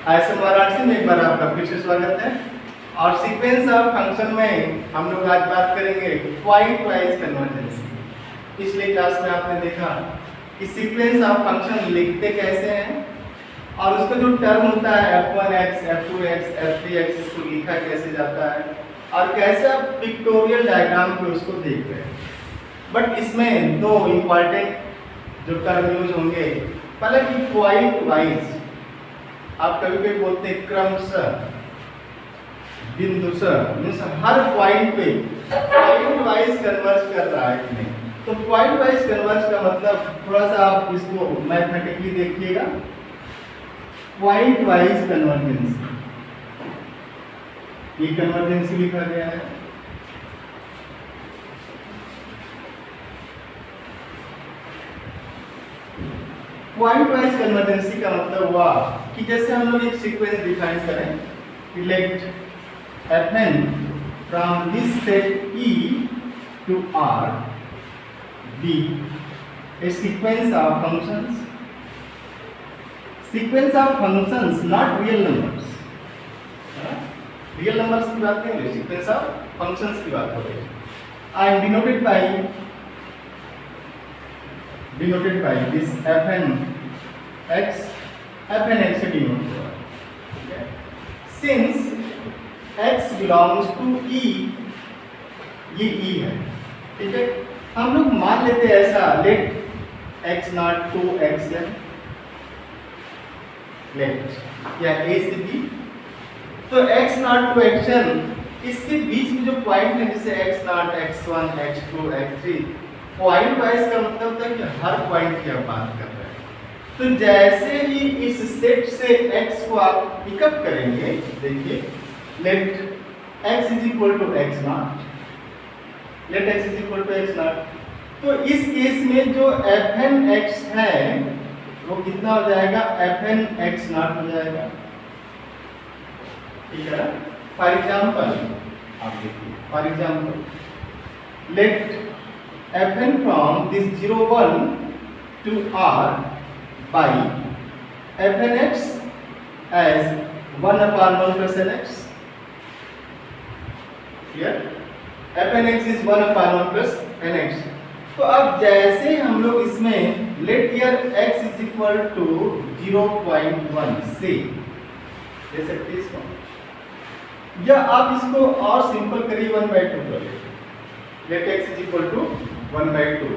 ISM Varanasi में एक बार आपका फिर से स्वागत है। और सीक्वेंस ऑफ फंक्शन में हम लोग आज बात करेंगे पॉइंट वाइज कन्वर्जेंस। पिछले क्लास में आपने देखा कि सीक्वेंस ऑफ फंक्शन लिखते कैसे हैं और उसका जो टर्म होता है f1x, f2x, f3x, इसको लिखा कैसे जाता है और कैसे आप पिक्टोरियल डायग्राम पे उसको देख रहे हैं। बट इसमें दो इम्पॉर्टेंट जो टर्म यूज होंगे, पहले कि पॉइंट वाइज, आप कभी कभी बोलते हैं क्रमशः, बिंदुशः, मीन्स हर पॉइंट पे पॉइंट वाइज कन्वर्ज कर रहा है कि नहीं। तो पॉइंट वाइज कन्वर्ज का मतलब थोड़ा सा आप इसको मैथमेटिकली देखिएगा। पॉइंट वाइज कन्वर्जेंस, ये कन्वर्जेंसी लिखा गया है। पॉइंट वाइज कन्वर्जेंसी का मतलब हुआ कि जैसे हम लोग एक सीक्वेंस डिफाइन करें कि let fn from this set E to R be a sequence of functions, sequence of functions, not real numbers। Real numbers की बात नहीं हो रही, सीक्वेंस ऑफ फंक्शंस की बात हो रही है। I am denoted by this fn x, fn x से डिनोट हुआ है। Since x belongs to E, ये E है, ठीक है। हम लोग मान लेते हैं ऐसा, let x naught to xn, let या a से b, तो x नॉट टू xn, इसके बीच में जो पॉइंट है जैसे x not, x1, x2, x3, point wise का मतलब था कि हर पॉइंट की आप बात कर रहे हैं। तो जैसे ही इस सेट से x को आप पिकअप करेंगे, देखिए let x is equal to x naught, let x is equal to x naught, तो इस केस में जो fn x है वो कितना हो जाएगा, fn x नॉट हो जाएगा, ठीक है। फॉर एग्जाम्पल आप देखिए, for example let fn from this 0 1 to R by fn x as 1/1 plus nx, clear? fn x is 1/1 plus nx। तो अब जैसे हम लोग इसमें let year x is equal to 0.1 से दे सकते इसको, या आप इसको और सिंपल करिए 1/2 कर लीजिए। Let x is equal to 1/2,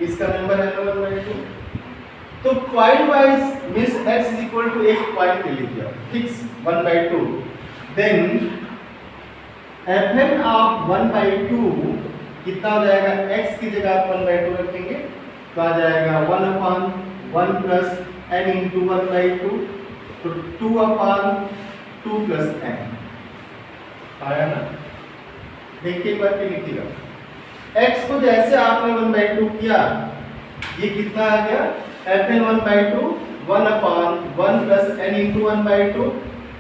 इसका नंबर है ना 1/2। तो point wise means x is equal to एक पॉइंट ले लीजिए फिक्स 1/2, देन fn ऑफ 1/2 कितना हो जाएगा, x की जगह आप 1/2 रखेंगे तो आ जाएगा 1/1 प्लस n इंटू 1/2, तो 2/2 प्लस n आया ना। देखिए एक बार फिर लिखिएगा, x को जैसे आपने 1/2 किया, ये कितना आ गया, fn 1/2, 1/1 plus n into 1/2,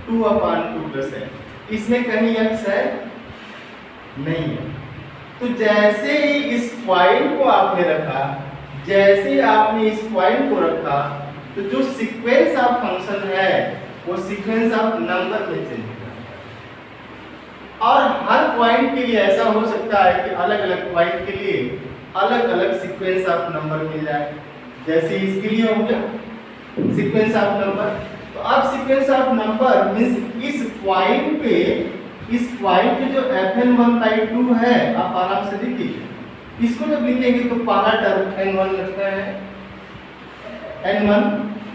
2/2 plus n। इसमें कहीं x है नहीं है। तो जैसे ही इस पॉइंट को आपने रखा, जैसे ही आपने इस पॉइंट को रखा, तो जो सीक्वेंस ऑफ फंक्शन है वो सीक्वेंस ऑफ नंबर में चेंज हो जाता है। और हर पॉइंट के लिए ऐसा हो सकता है कि अलग अलग पॉइंट के लिए अलग अलग सीक्वेंस ऑफ नंबर मिल जाए। जैसे इसके लिए हो गया सीक्वेंस ऑफ नंबर, तो अब सीक्वेंस ऑफ नंबर मींस इस पॉइंट पे जो fn 1/2 है, आप आराम से देखिए, इसको जब लिखेंगे तो पहला टर्म n1 लगता है, n1,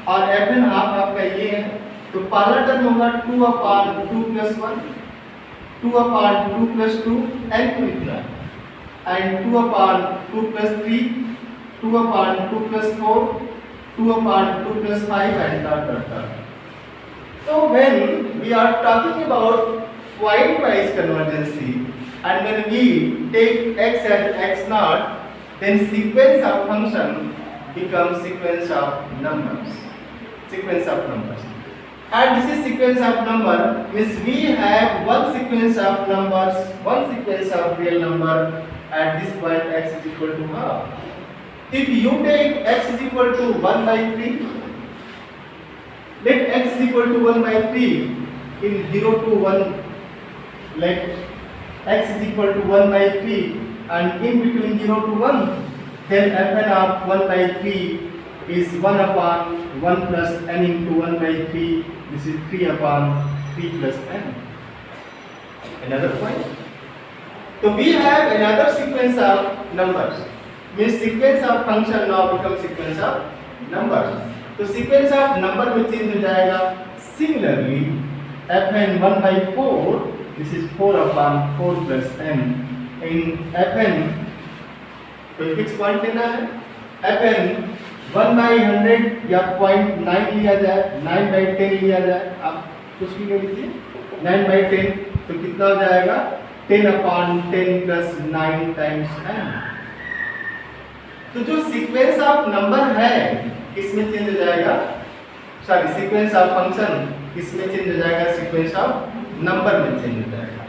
और fn आपका ये है, तो पहला टर्म होगा 2/2 प्लस 1, 2/2 प्लस 2, n को लिखना है, and 2/2 plus 3, 2/2 plus 4, 2/2 plus 5 and dot. So when we are talking about point wise convergency and when we take x as x naught, then sequence of function becomes sequence of numbers, and this is sequence of number means we have one sequence of numbers, one sequence of real number at this point x is equal to half. If you take x is equal to 1/3, let x x is equal to 1 by 3 in 0 to 1, let x is equal to 1 by 3 and in between 0 to 1, then fn of 1 by 3 is 1 upon 1 plus n into 1 by 3. This is 3 upon 3 plus n. Another point. So we have another sequence of numbers. Means sequence of function now becomes sequence of numbers. तो sequence of number में change हो जाएगा. Similarly, fn 1 by 4, this is 4 upon 4 plus n. In fn, कोई fix point लेना है. fn 1 by 100 या 0.9 लिया जाए, 9 by 10 लिया जाए, आप कुछ भी ले लीजिए. 9 by 10 तो कितना हो जाएगा? 10 upon 10 plus 9 times n. तो जो सीक्वेंस ऑफ नंबर है किसमें चेंज हो जाएगा? सॉरी, सीक्वेंस ऑफ फंक्शन किसमें चेंज हो जाएगा? सीक्वेंस ऑफ नंबर में चेंज हो जाएगा.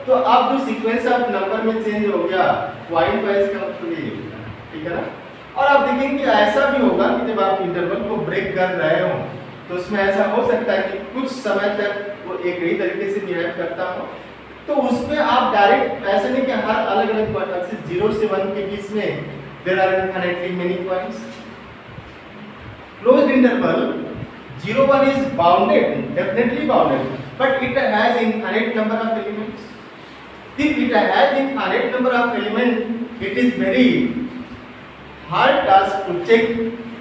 तो अब जो सीक्वेंस ऑफ नंबर में चेंज हो गया, पॉइंट वाइज का मतलब ये होगा. ठीक है ना? और आप देखेंगे कि ऐसा भी होगा कि जब आप इंटरवल को ब्रेक कर रहे हो तो उसमें ऐसा हो सकता है कि कुछ समय तक वो एक ही तरीके से बिहेव करता हो. तो उसमें आप डायरेक्ट ऐसे नहीं कि हर अलग अलग पॉइंट एक्सिस 0 से 1 के बीच में there are infinitely many points. Closed interval 0 1 is bounded, definitely bounded, but it has infinite number of elements. If it has infinite number of elements, it is very hard task to check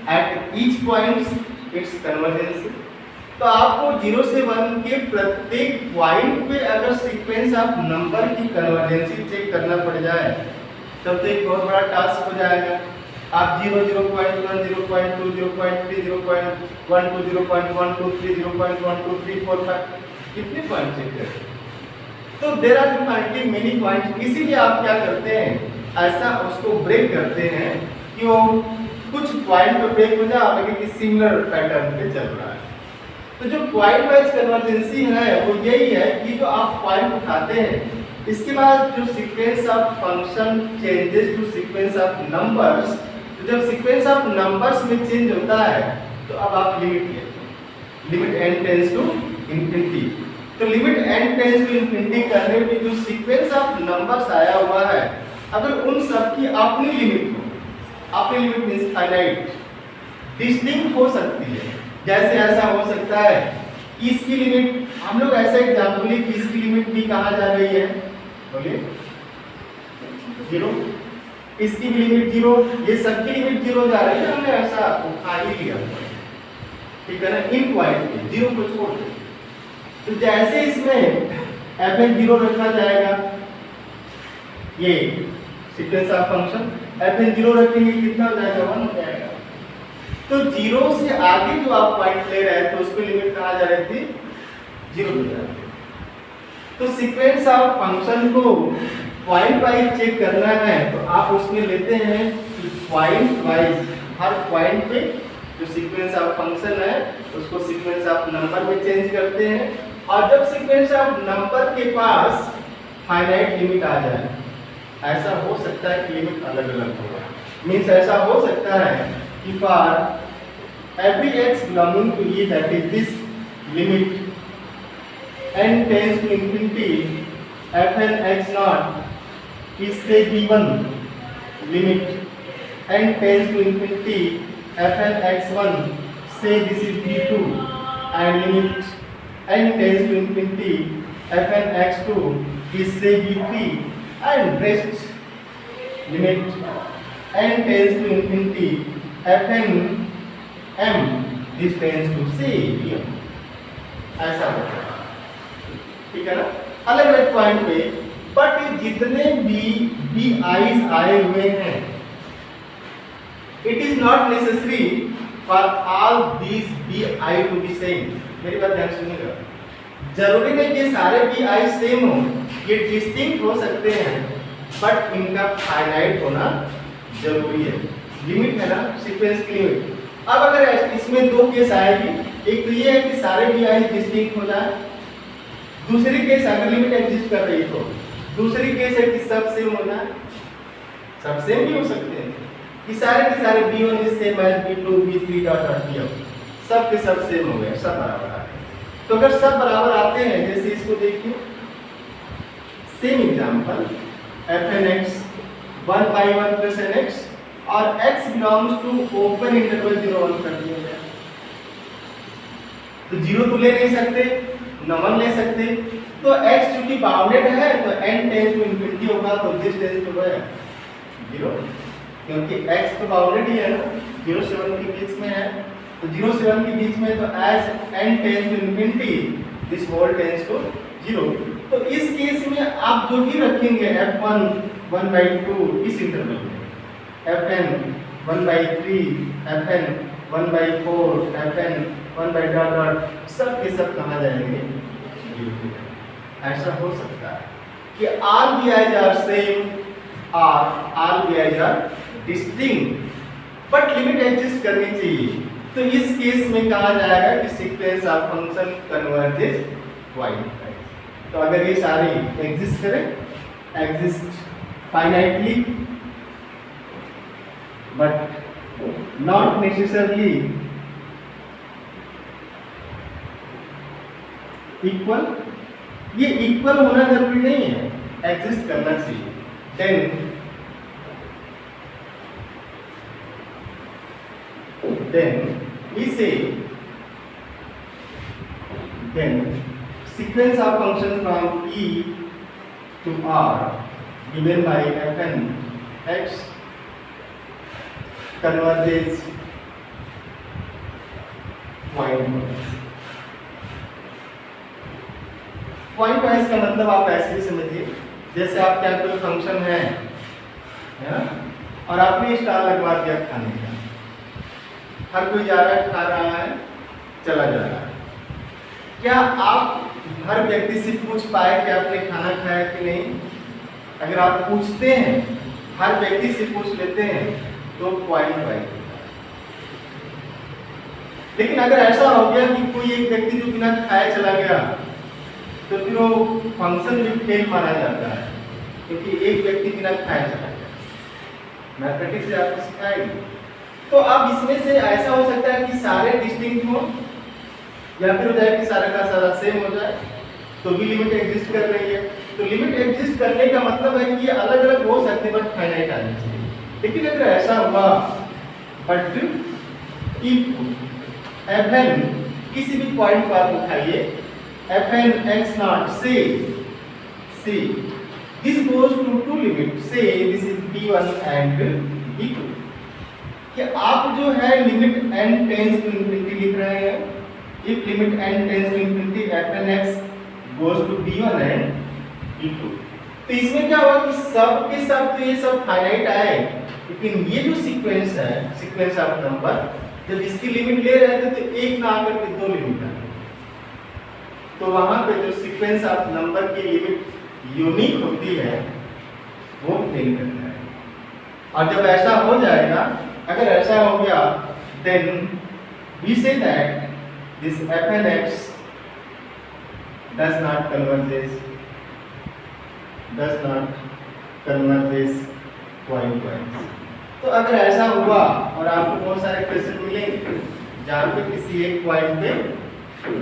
at each point its convergence. तो आपको 0 से 1 के प्रत्येक point पे अगर sequence of number की कन्वर्जेंसी check करना पड़ जाए तब तो एक बहुत बड़ा टास्क हो जाएगा. आप 0 0.1 0.2 0.3 0.1 2 0.1 2 3 0.1 2 3 4 5 कितने पॉइंट चेक करें? तो there are infinitely many point. इसीलिए आप क्या करते हैं, ऐसा उसको ब्रेक करते हैं कि वो कुछ पॉइंट पे ब्रेक हो जाए लगे कि सिमिलर पैटर्न पे चल रहा है. तो जो पॉइंट वाइज कन्वर्जेंसी है वो यही है कि जो आप पॉइंट उठाते हैं इसके बाद जो sequence of function changes to sequence of numbers. तो जब सीक्वेंस ऑफ नंबर्स में चेंज होता है तो अब आप लिमिट लेते हैं. Limit n tends to infinity. तो limit n tends to infinity करने में जो सीक्वेंस ऑफ नंबर्स आया हुआ है अगर उन सब की अपनी लिमिट हो, अपनी लिमिट मींस फाइनाइट, डिस्टिंक्ट हो सकती है. जैसे ऐसा हो सकता है कि इसकी लिमिट, हम लोग ऐसा एग्जांपल ली कि इसकी लिमिट भी कहाँ जा रही है, बोलिए 0, इसकी भी लिमिट 0, ये सबकी लिमिट 0 जा रही है. हमने ऐसा उठा ही लिया, ठीक है ना, इन पॉइंट पे 0 को छोड़ दे. तो जैसे इसमें fn 0 रखा जाएगा, ये सीक्वेंस ऑफ फंक्शन fn 0 रखेंगे कितना हो जाएगा? 1 हो जाएगा. तो 0 से आगे जो आप पॉइंट ले रहे हैं तो उसकी लिमिट कहाँ जा रही थी? 0 हो जा रही है. तो सीक्वेंस ऑफ फंक्शन को पॉइंट वाइज चेक करना है तो आप उसमें लेते हैं कि पॉइंट वाइज हर पॉइंट पे जो सीक्वेंस ऑफ फंक्शन है उसको सीक्वेंस ऑफ नंबर में चेंज करते हैं. और जब सीक्वेंस ऑफ नंबर के पास फाइनाइट लिमिट आ जाए, ऐसा हो सकता है कि लिमिट अलग अलग होगा. मीन्स ऐसा हो सकता है कि for every x belonging to E, that is this limit n tends to infinity, fn x naught is say given limit n tends to infinity, fn x1 say this is b2, and limit n tends to infinity, fn x2 is say b3, and rest limit n tends to infinity, fn m this tends to say m. ऐसा होता है, ठीक है ना, अलग अलग point पे. But जितने भी आईज आए हुए हैं, it is not necessary for all these B I to be same. मेरी बात ध्यान सुनिएगा, जरूरी नहीं कि सारे बी आई सेम हो, ये डिस्टिंक्ट हो सकते हैं बट इनका फाइनाइट होना जरूरी है. लिमिट है ना, सीक्वेंस की लिमिट. अब अगर इसमें दो केस आएगी, एक तो ये है कि सारे बी आई डिस्टिंक्ट हो जाए, दूसरी केस अगर लिमिट एग्जिस्ट कर रही तो दूसरी केस है कि सब सेम हो जाए. सब सेम भी हो सकते हैं कि सारे के सारे b1 is same as b2 b3 dot dot b, सब के सब सेम हो गए, सब बराबर आ गए. तो अगर सब बराबर आते हैं, जैसे इसको देखिए, same example fn(x) 1/1 plus nx और x belongs to open interval 0 1 कर दिया गया। तो 0 तो ले नहीं सकते, न 1 ले सकते, तो x चूंकि बाउंडेड है तो n टेंस टू इंफिनिटी होगा, तो दिस टेंस टू 0, क्योंकि x तो बाउंडेड ही है ना, 0 से 1 के बीच में है, तो 0 से 1 के बीच में, तो as n tends to infinity this whole tends to 0। तो इस केस में आप जो भी रखेंगे f1 1/2 इस इंटरवल में, fn 1/3, fn 1/4, fn 1/... सब के सब कहाँ जाएंगे? ऐसा हो सकता है कि all BIs are same or all BIs are distinct, but limit exist करनी चाहिए। तो इस केस में कहा जाएगा कि sequence of function converges quite. तो अगर ये सारे एग्जिस्ट करें, exist finitely but not necessarily equal, ये इक्वल होना जरूरी नहीं है, एग्जिस्ट करना चाहिए, then we say then sequence of function from E to R given by fn x converges point wise का मतलब आप ऐसे भी समझिए, जैसे आपके यहाँ कोई फंक्शन है ना, और आपने स्टार लगवा दिया खाने का, हर कोई जा रहा है, खा रहा है, चला जा रहा है, क्या आप हर व्यक्ति से पूछ पाए कि आपने खाना खाया कि नहीं? अगर आप पूछते हैं, हर व्यक्ति से पूछ लेते हैं, तो पॉइंट वाइज। लेकिन अगर ऐसा हो गया कि कोई एक व्यक्ति जो बिना खाए चला गया, तो फिर वो फंक्शन भी फेल माना जाता है, क्योंकि एक व्यक्ति बिना खाए चला गया। मैथमेटिक्स से आपको सिखाएगी। तो अब इसमें से ऐसा हो सकता है कि सारे डिस्टिंक्ट हो, या फिर हो जाए कि सारा का सारा सेम हो जाए, तो भी लिमिट एग्जिस्ट कर रही है। तो लिमिट एग्जिस्ट करने का मतलब है कि ये अलग अलग हो सकते हैं, बट फाइनाइट आनी चाहिए। लेकिन अगर ऐसा हुआ, बट इफ fn किसी भी पॉइंट पर आप उठाइए, fn x0 say this goes to two limit, say this is b1 and b2, कि आप जो है limit n tends to infinity लिख रहे हैं, if limit n tends to infinity fn x goes to b1 and b2, तो इसमें क्या हुआ कि सब के सब तो ये सब फाइनाइट आए, लेकिन ये जो सीक्वेंस है, सीक्वेंस ऑफ नंबर, जब इसकी लिमिट ले रहे थे तो एक ना आकर के दो लिमिट आ, तो वहां पे जो सीक्वेंस ऑफ नंबर की लिमिट यूनिक होती है वो फेल करता है। और जब ऐसा हो जाएगा, अगर ऐसा हो गया, then we say that this fn x does not converges point wise। तो अगर ऐसा हुआ और आपको बहुत सारे क्वेश्चन मिलेंगे जहाँ पे किसी एक पॉइंट पे,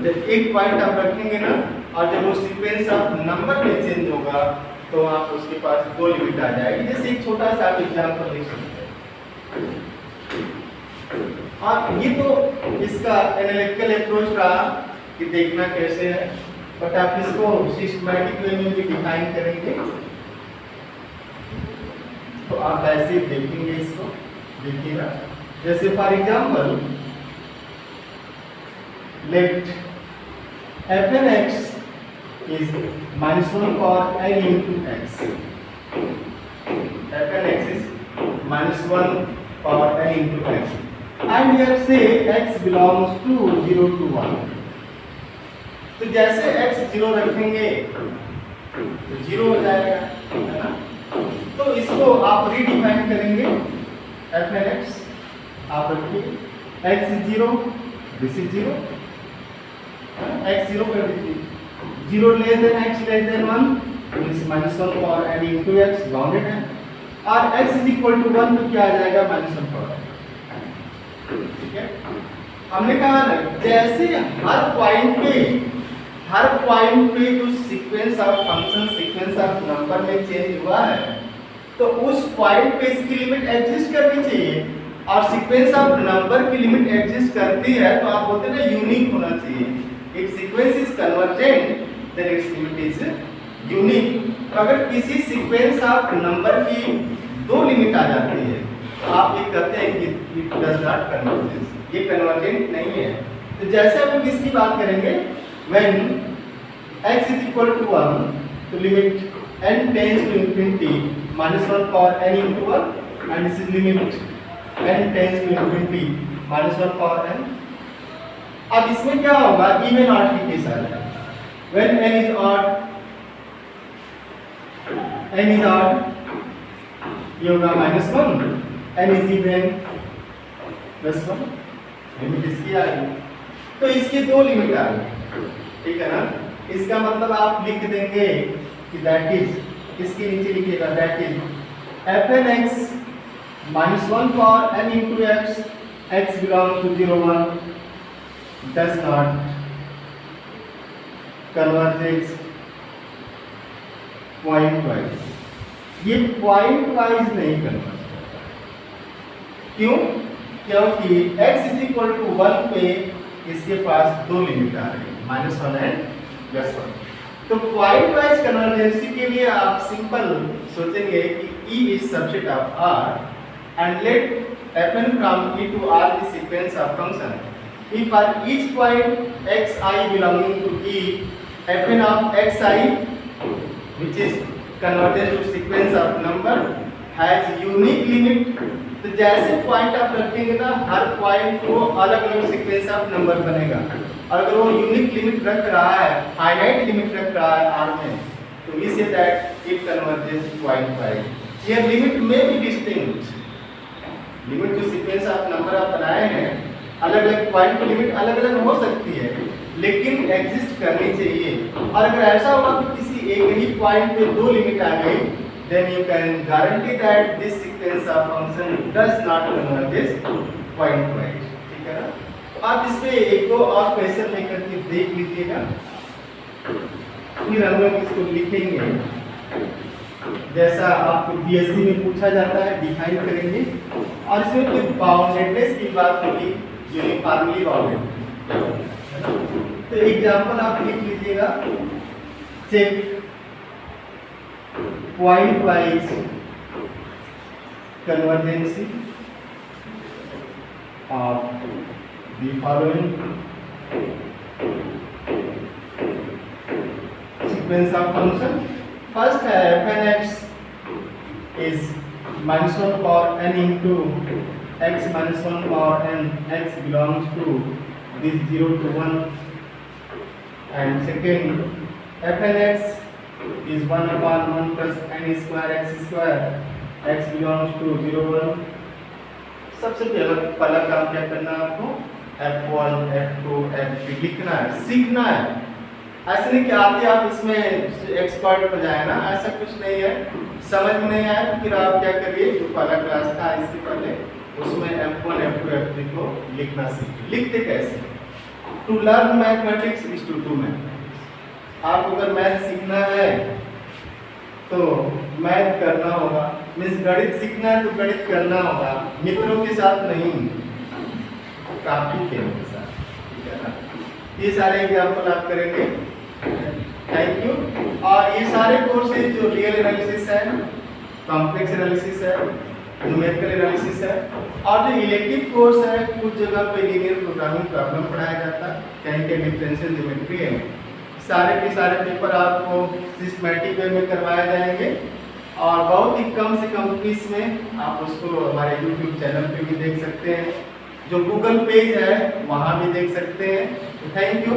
जब एक पॉइंट आप रखेंगे ना, और जब वो सीक्वेंस ऑफ नंबर में चेंज होगा, तो आप उसके पास दो लिमिट आ जाएगी। जैसे एक छोटा सा एग्जांपल लिख सकते हैं। और ये तो इसका एनालिटिकल अप्रोच रहा कि देखना कैसे है, बट आप इसको सिस्टमैटिक वे में भी डिफाइन करेंगे, तो आप ऐसे देखेंगे इसको, देखिएगा। जैसे for example let fn x is -1 for n into x, fn x is -1 for n into x, and here say x belongs to 0 to 1। तो जैसे x 0 रखेंगे तो 0 हो जाएगा, है ना? तो इसको आप रीडिफाइन करेंगे, fn x आप रखिए x is 0, this is 0, x 0 कर दीजिए, 0 less than x less than 1 means -1 for n into x bounded है, और x is equal to 1 तो क्या आ जाएगा, -1 for x। ठीक है, हमने कहा ना जैसे हर पॉइंट पे हर पॉइंट पे जो sequence of function sequence of number में चेंज हुआ है तो उस पॉइंट पे इसकी लिमिट एग्जिस्ट करनी चाहिए, और सीक्वेंस ऑफ नंबर की लिमिट एग्जिस्ट करती है तो आप बोलते हैं ना यूनिक होना चाहिए। If sequence is convergent then its limit is unique. अगर किसी सीक्वेंस ऑफ नंबर की दो लिमिट आ जाती है तो आप ये कहते हैं कि इट डज नॉट कन्वर्जेंस, ये कन्वर्जेंट नहीं है। तो जैसे हम लोग इसकी बात करेंगे when x is equal to 1 तो limit n tends to infinity minus 1 power n into 1 and this is limit n tends to infinity minus 1 power n। अब इसमें क्या होगा, इवन ऑड की केस आ जाएगा। when n is odd ये होगा -1, n is even +1, limit इसकी आ गई। तो इसकी दो लिमिट आ गई, ठीक है ना। इसका मतलब आप लिख देंगे कि दैट इज, इसके नीचे लिखिएगा that is fn x -1 power n into x belongs to 0 1 does not converges point wise. ये पॉइंट वाइज नहीं कन्वर्ज करता, क्यों? क्योंकि x इज इक्वल टू 1 पे इसके पास दो लिमिट आ रही है -1 एंड +1। तो पॉइंट वाइज कन्वर्जेंसी के लिए आप सिंपल सोचेंगे कि E is subset of R and let fn from E to R the sequence of function। If at each point xi belonging to E, fn of xi which is converted to sequence of number has unique limit। तो जैसे point आप रखेंगे ना हर point को अलग अलग sequence of number बनेगा, और अगर वो यूनिक लिमिट रख रहा है, फाइनाइट लिमिट रख रहा है R में, तो we say that it converges pointwise. ये लिमिट में भी डिस्टिंक्ट, लिमिट जो सीक्वेंस ऑफ नंबर आप बनाए हैं अलग अलग पॉइंट की लिमिट अलग अलग हो सकती है लेकिन एग्जिस्ट करनी चाहिए। और अगर ऐसा हुआ कि किसी एक ही पॉइंट पे दो लिमिट आ गई then you can guarantee that this sequence of function does not converges point wise, ठीक है ना। तो आप इसमें एक दो और क्वेश्चन लेकर के देख लीजिएगा, फिर हम लोग इसको लिखेंगे जैसा आपको बीएससी में पूछा जाता है, डिफाइन करेंगे। और इसमें कुछ बाउंडेडनेस की बात होगी, यूनिफॉर्मली बाउंडेड। तो एग्जांपल आप लिख लीजिएगा, check point wise convergency of the following sequence of function। first है fn x is -1 power n into x -1 power n, x belongs to this 0 to 1, and second fn x is 1/1 plus n square x square, x belongs to 0 1। सबसे पहला काम क्या करना है आपको, f1 f2 f3 लिखना है, सीखना है। ऐसे नहीं कि आते आप इसमें एक्सपर्ट हो जाए ना, ऐसा कुछ नहीं है। समझ में नहीं आया तो फिर आप क्या करिए, जो पहला क्लास था इससे पहले उसमें f1 f2 f3 को लिखना सीखिए। लिखते कैसे? To learn mathematics is to do mathematics. आपको अगर मैथ सीखना है तो मैथ करना होगा, मीन्स गणित सीखना है तो गणित करना होगा, मित्रों के साथ नहीं, काफी के साथ, ठीक है ना। ये सारे एग्जाम्पल आप करेंगे। Thank you. और ये सारे कोर्सेज जो रियल एनालिसिस है, कॉम्प्लेक्स एनालिसिस है, न्यूमेरिकल एनालिसिस है, और जो इलेक्टिव कोर्स है कुछ जगह पे लीनियर प्रोग्रामिंग प्रॉब्लम पढ़ाया जाता है, कहीं के डिफरेंशियल ज्योमेट्री है, सारे के सारे पेपर आपको सिस्टमैटिक वे में करवाए जाएंगे। और बहुत ही कम से कम फीस में आप उसको हमारे YouTube चैनल पे भी देख सकते हैं, जो गूगल पेज है वहाँ भी देख सकते हैं। तो थैंक यू।